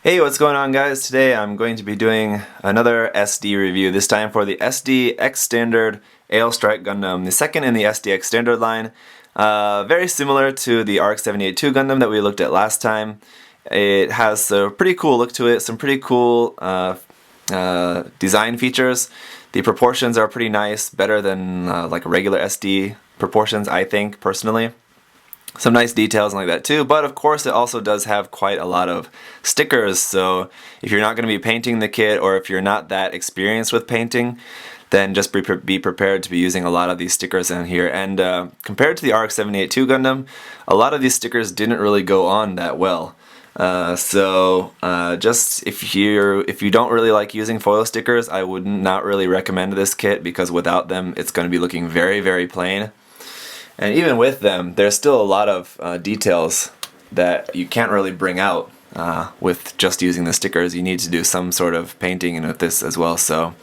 Hey, what's going on, guys? Today I'm going to be doing another SD review, this time for the SD X Standard Aile Strike Gundam, the second in the SD X Standard line. Very similar to the RX-78-2 Gundam that we looked at last time. It has a pretty cool look to it, some pretty cool design features. The proportions are pretty nice, better than like regular SD proportions, I think, personally. Some nice details and like that too, but of course it also does have quite a lot of stickers, so if you're not going to be painting the kit, or if you're not that experienced with painting, then just be prepared to be using a lot of these stickers in here. And compared to the RX-78-2 Gundam, a lot of these stickers didn't really go on that well. Just if you don't really like using foil stickers, I would not really recommend this kit, because without them it's going to be looking very, very plain. And even with them, there's still a lot of details that you can't really bring out with just using the stickers. You need to do some sort of painting with this as well. So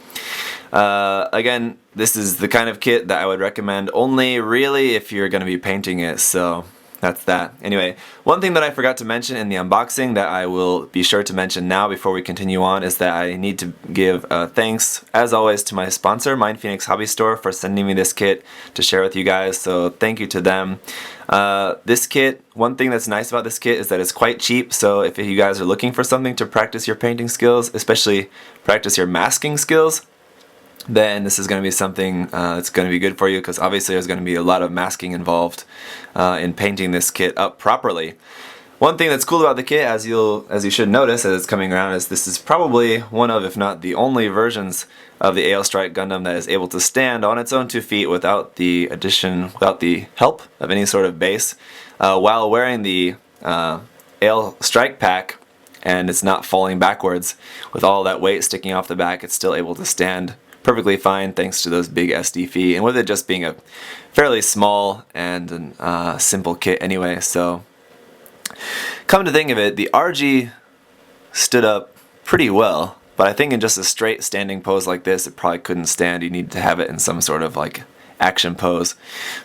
again, this is the kind of kit that I would recommend only really if you're going to be painting it. So that's that. Anyway, one thing that I forgot to mention in the unboxing that I will be sure to mention now before we continue on is that I need to give thanks, as always, to my sponsor, MindFenix Hobby Store, for sending me this kit to share with you guys, so thank you to them. This kit, one thing that's nice about this kit is that it's quite cheap, so if you guys are looking for something to practice your painting skills, especially practice your masking skills, then this is going to be something that's going to be good for you, because obviously there's going to be a lot of masking involved in painting this kit up properly. One thing that's cool about the kit, as you should notice as it's coming around, is this is probably one of, if not the only versions of the Aile Strike Gundam that is able to stand on its own 2 feet without the help of any sort of base, while wearing the Aile Strike pack, and it's not falling backwards with all that weight sticking off the back. It's still able to stand perfectly fine thanks to those big SD feet, and with it just being a fairly small and simple kit anyway. So come to think of it, the RG stood up pretty well, but I think in just a straight standing pose like this it probably couldn't stand. You need to have it in some sort of like action pose.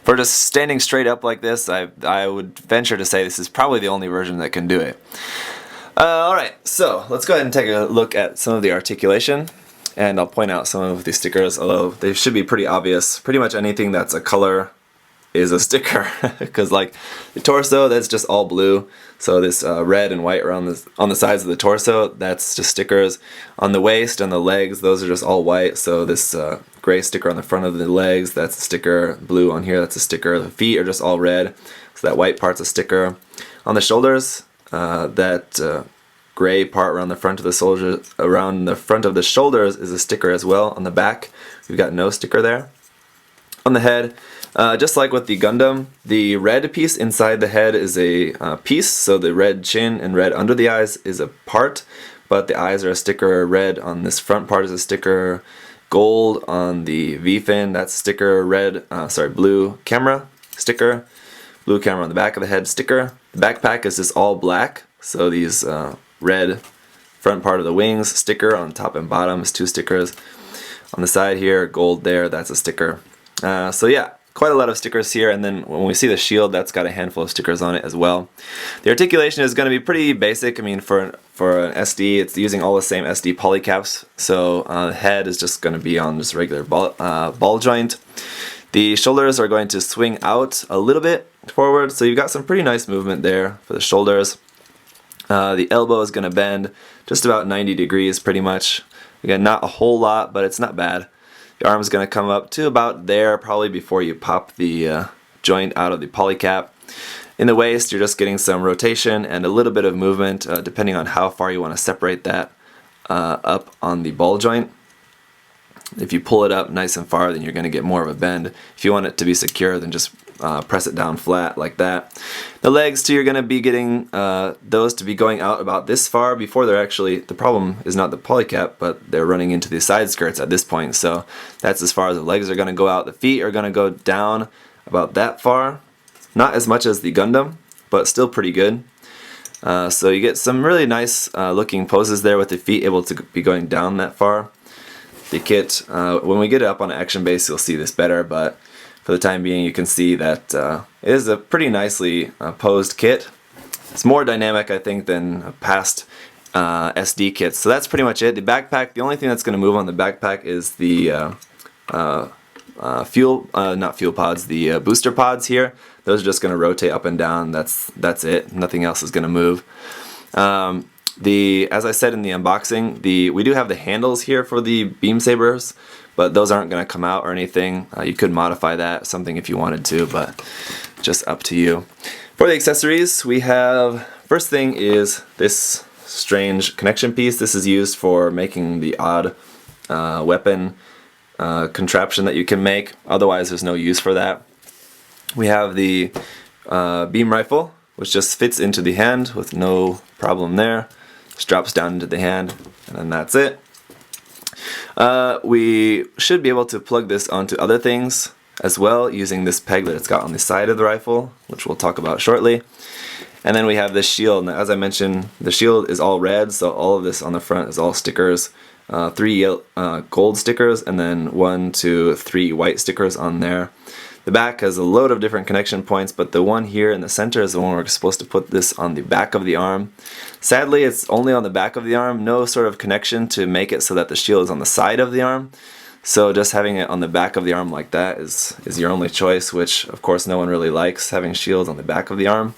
For just standing straight up like this, I would venture to say this is probably the only version that can do it. Alright, so let's go ahead and take a look at some of the articulation. And I'll point out some of the stickers, although they should be pretty obvious. Pretty much anything that's a color is a sticker, because like the torso, that's just all blue. So this red and white around on the sides of the torso, that's just stickers. On the waist and the legs, those are just all white. So this gray sticker on the front of the legs, that's a sticker. Blue on here, that's a sticker. The feet are just all red, so that white part's a sticker. On the shoulders, gray part around the front of the shoulders is a sticker as well. On the back, we've got no sticker there. On the head, just like with the Gundam, the red piece inside the head is a piece, so the red chin and red under the eyes is a part, but the eyes are a sticker. Red on this front part is a sticker. Gold on the V-fin, that's sticker. Blue camera, sticker. Blue camera on the back of the head, sticker. The backpack is just all black, so these red front part of the wings, sticker. On top and bottom is 2 stickers. On the side here, gold there, that's a sticker. So yeah, quite a lot of stickers here, and then when we see the shield, that's got a handful of stickers on it as well. The articulation is going to be pretty basic. I mean, for an SD, it's using all the same SD polycaps, so the head is just going to be on just regular ball joint. The shoulders are going to swing out a little bit forward, so you've got some pretty nice movement there for the shoulders. The elbow is going to bend just about 90 degrees pretty much. Again, not a whole lot, but it's not bad. The arm is going to come up to about there, probably before you pop the joint out of the polycap. In the waist, you're just getting some rotation and a little bit of movement, depending on how far you want to separate that up on the ball joint. If you pull it up nice and far, then you're going to get more of a bend. If you want it to be secure, then just press it down flat like that. The legs too, you're going to be getting those to be going out about this far before they're actually, the problem is not the polycap, but they're running into the side skirts at this point. So that's as far as the legs are going to go out. The feet are going to go down about that far. Not as much as the Gundam, but still pretty good. So you get some really nice looking poses there with the feet able to be going down that far. The kit, when we get it up on an action base, you'll see this better, but for the time being you can see that it is a pretty nicely posed kit. It's more dynamic, I think, than past SD kits. So that's pretty much it. The backpack, the only thing that's going to move on the backpack is the not fuel pods, the booster pods here. Those are just going to rotate up and down. That's it. Nothing else is going to move. As I said in the unboxing, we do have the handles here for the beam sabers, but those aren't going to come out or anything. You could modify that, something if you wanted to, but just up to you. For the accessories, we have, first thing is this strange connection piece. This is used for making the odd weapon contraption that you can make. Otherwise, there's no use for that. We have the beam rifle, which just fits into the hand with no problem there. Just drops down into the hand, and then that's it. We should be able to plug this onto other things as well using this peg that it's got on the side of the rifle, which we'll talk about shortly. And then we have this shield. Now, as I mentioned, the shield is all red, so all of this on the front is all stickers. 3 gold stickers, and then 1, 2, 3 white stickers on there. The back has a load of different connection points, but the one here in the center is the one we're supposed to put this on the back of the arm. Sadly, it's only on the back of the arm, no sort of connection to make it so that the shield is on the side of the arm. So just having it on the back of the arm like that is your only choice, which of course no one really likes, having shields on the back of the arm.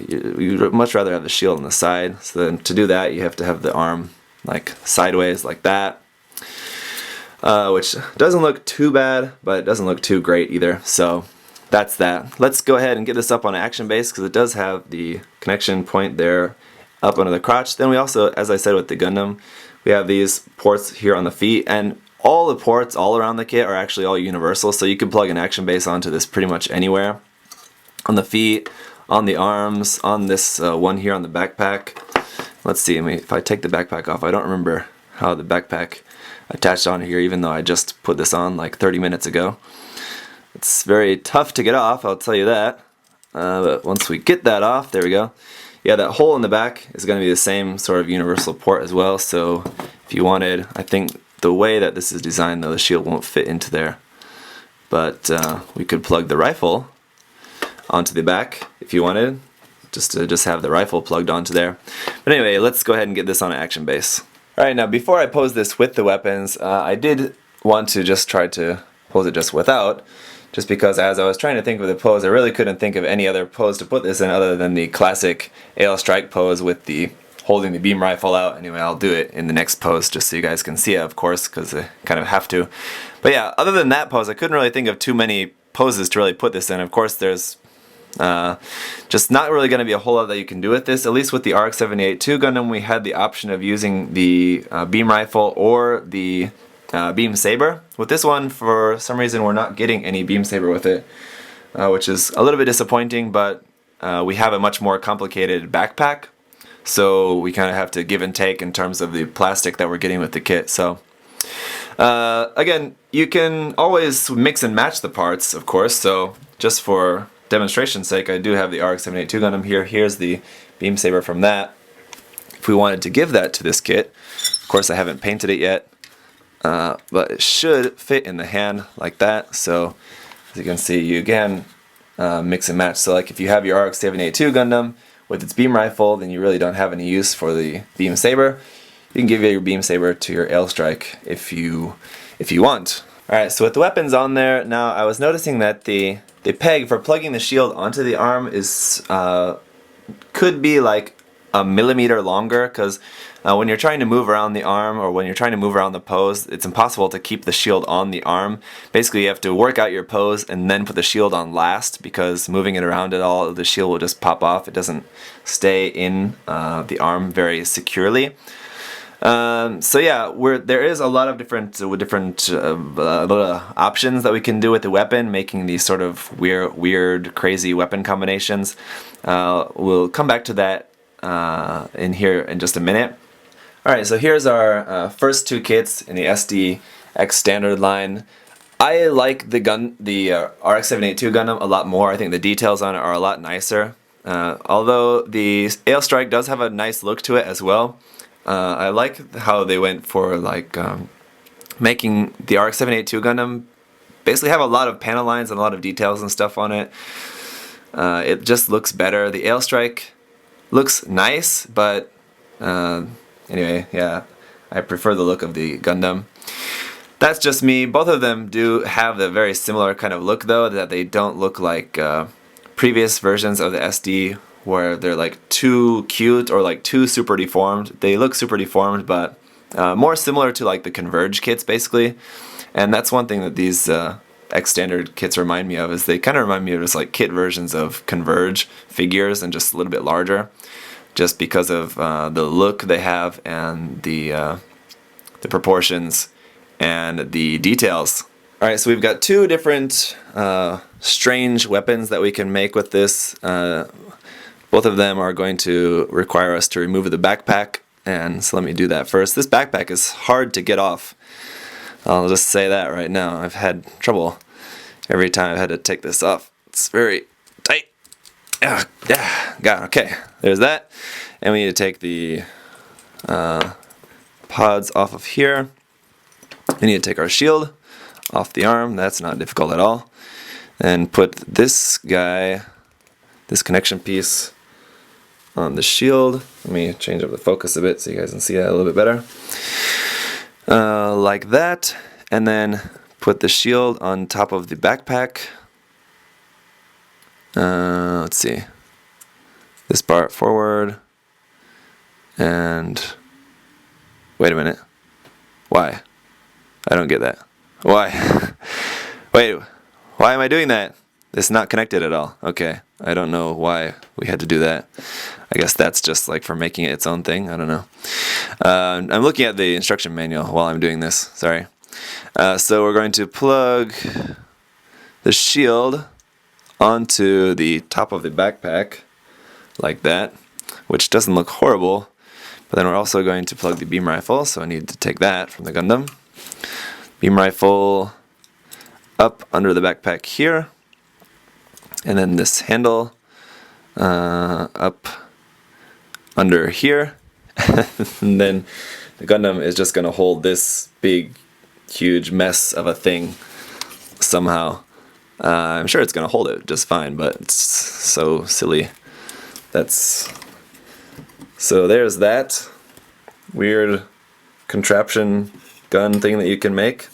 You'd much rather have the shield on the side. So then to do that, you have to have the arm like sideways like that. Which doesn't look too bad, but it doesn't look too great either. So that's that. Let's go ahead and get this up on action base because it does have the connection point there up under the crotch. Then we also, as I said with the Gundam, we have these ports here on the feet, and all the ports all around the kit are actually all universal, so you can plug an action base onto this pretty much anywhere. On the feet, on the arms, on this one here on the backpack. Let's see, if I take the backpack off, I don't remember how the backpack attached on here, even though I just put this on like 30 minutes ago. It's very tough to get off, I'll tell you that. But once we get that off, there we go. Yeah, that hole in the back is going to be the same sort of universal port as well, so if you wanted, I think the way that this is designed though, the shield won't fit into there. But we could plug the rifle onto the back if you wanted, just to have the rifle plugged onto there. But anyway, let's go ahead and get this on an action base. Alright, now before I pose this with the weapons, I did want to just try to pose it just without, just because as I was trying to think of the pose, I really couldn't think of any other pose to put this in other than the classic Aile Strike pose with the holding the beam rifle out. Anyway, I'll do it in the next pose just so you guys can see it, of course, because I kind of have to. But yeah, other than that pose, I couldn't really think of too many poses to really put this in. Of course, there's just not really going to be a whole lot that you can do with this. At least with the RX-78-2 Gundam, we had the option of using the beam rifle or the beam saber. With this one, for some reason, we're not getting any beam saber with it, which is a little bit disappointing, but we have a much more complicated backpack, so we kind of have to give and take in terms of the plastic that we're getting with the kit. So again, you can always mix and match the parts, of course, so just for demonstration's sake, I do have the RX-78-2 Gundam here. Here's the beam saber from that. If we wanted to give that to this kit, of course I haven't painted it yet, but it should fit in the hand like that. So as you can see, you again mix and match. So like if you have your RX-78-2 Gundam with its beam rifle, then you really don't have any use for the beam saber. You can give your beam saber to your Aile Strike if you want. Alright, so with the weapons on there, now I was noticing that the peg for plugging the shield onto the arm is could be like a millimeter longer, because when you're trying to move around the arm or when you're trying to move around the pose, it's impossible to keep the shield on the arm. Basically, you have to work out your pose and then put the shield on last, because moving it around at all, the shield will just pop off. It doesn't stay in the arm very securely. So yeah, there is a lot of different options that we can do with the weapon, making these sort of weird, crazy weapon combinations. We'll come back to that in here in just a minute. Alright, so here's our first two kits in the SDX standard line. I like the RX-78-2 Gundam a lot more. I think the details on it are a lot nicer. Although the Aile Strike does have a nice look to it as well. I like how they went for like making the RX-78-2 Gundam basically have a lot of panel lines and a lot of details and stuff on it. It just looks better. The Aile Strike looks nice, but Anyway, yeah, I prefer the look of the Gundam. That's just me. Both of them do have the very similar kind of look, though, that they don't look like previous versions of the SD, where they're like too cute or like too super deformed. They look super deformed, but more similar to like the Converge kits, basically. And that's one thing that these X Standard kits remind me of, is they kind of remind me of just like kit versions of Converge figures and just a little bit larger, just because of the look they have and the proportions and the details. Alright, so we've got two different strange weapons that we can make with this. Both of them are going to require us to remove the backpack, and so let me do that first. This backpack is hard to get off. I'll just say that right now. I've had trouble every time I've had to take this off. It's very tight. Yeah, got it. Okay, there's that. And we need to take the pods off of here. We need to take our shield off the arm. That's not difficult at all. And put this guy, this connection piece, on the shield. Let me change up the focus a bit so you guys can see that a little bit better. Like that. And then put the shield on top of the backpack. Let's see. This part forward. And wait a minute. Why? I don't get that. Why? Wait, why am I doing that? It's not connected at all. Okay, I don't know why we had to do that. I guess that's just like for making it its own thing. I don't know. I'm looking at the instruction manual while I'm doing this. Sorry. So we're going to plug the shield onto the top of the backpack like that, which doesn't look horrible. But then we're also going to plug the beam rifle, so I need to take that from the Gundam. Beam rifle up under the backpack here, and then this handle up under here, and then the Gundam is just going to hold this big, huge mess of a thing somehow. I'm sure it's going to hold it just fine, but it's so silly. So there's that weird contraption gun thing that you can make.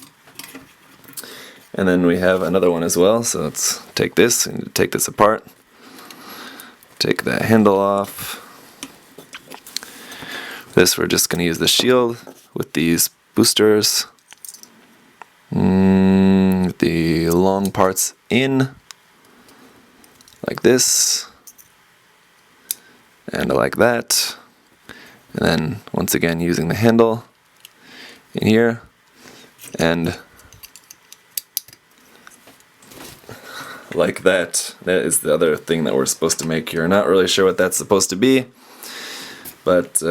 And then we have another one as well, so let's take this and take this apart. Take that handle off. This, we're just going to use the shield with these boosters. The long parts in, like this, and like that. And then, once again, using the handle in here, and like that. That is the other thing that we're supposed to make here. Not really sure what that's supposed to be, but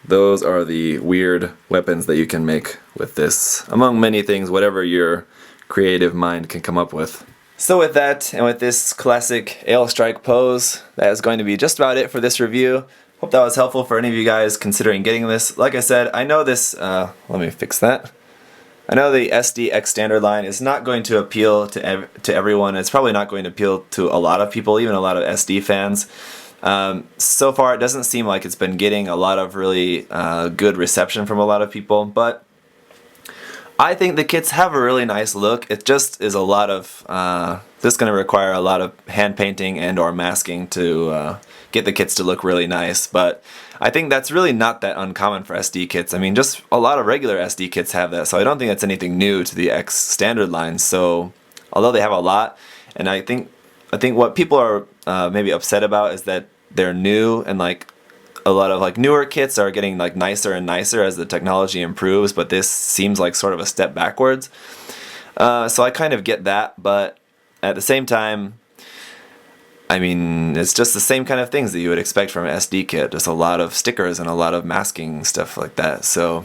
those are the weird weapons that you can make with this, among many things, whatever your creative mind can come up with. So with that, and with this classic Aile Strike pose, that is going to be just about it for this review. Hope that was helpful for any of you guys considering getting this. Like I said, I know this, let me fix that. I know the SD X Standard line is not going to appeal to everyone. It's probably not going to appeal to a lot of people, even a lot of SD fans. So far, it doesn't seem like it's been getting a lot of really good reception from a lot of people, but I think the kits have a really nice look. It just is a lot of, just going to require a lot of hand painting and or masking to get the kits to look really nice, but I think that's really not that uncommon for SD kits. I mean, just a lot of regular SD kits have that, so I don't think that's anything new to the X Standard line. So, although they have a lot, and I think what people are maybe upset about is that they're new, and like a lot of like newer kits are getting like nicer and nicer as the technology improves, but this seems like sort of a step backwards. So I kind of get that, but at the same time, I mean, it's just the same kind of things that you would expect from an SD kit, just a lot of stickers and a lot of masking stuff like that, so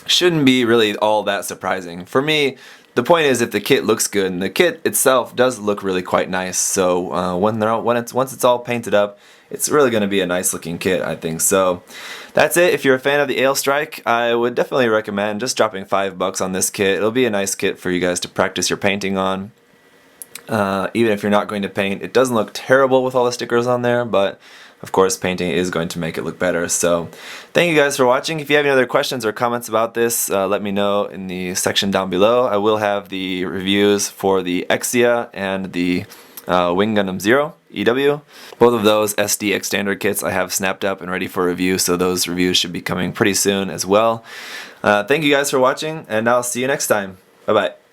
shouldn't be really all that surprising. For me, the point is if the kit looks good, and the kit itself does look really quite nice, so once it's all painted up, it's really going to be a nice looking kit, I think. So that's it. If you're a fan of the Aile Strike, I would definitely recommend just dropping $5 on this kit. It'll be a nice kit for you guys to practice your painting on. even if you're not going to paint. It doesn't look terrible with all the stickers on there, but of course painting is going to make it look better. So thank you guys for watching. If you have any other questions or comments about this, let me know in the section down below. I will have the reviews for the Exia and the Wing Gundam Zero EW. Both of those SD extender kits I have snapped up and ready for review, so those reviews should be coming pretty soon as well. Thank you guys for watching, and I'll see you next time. Bye bye.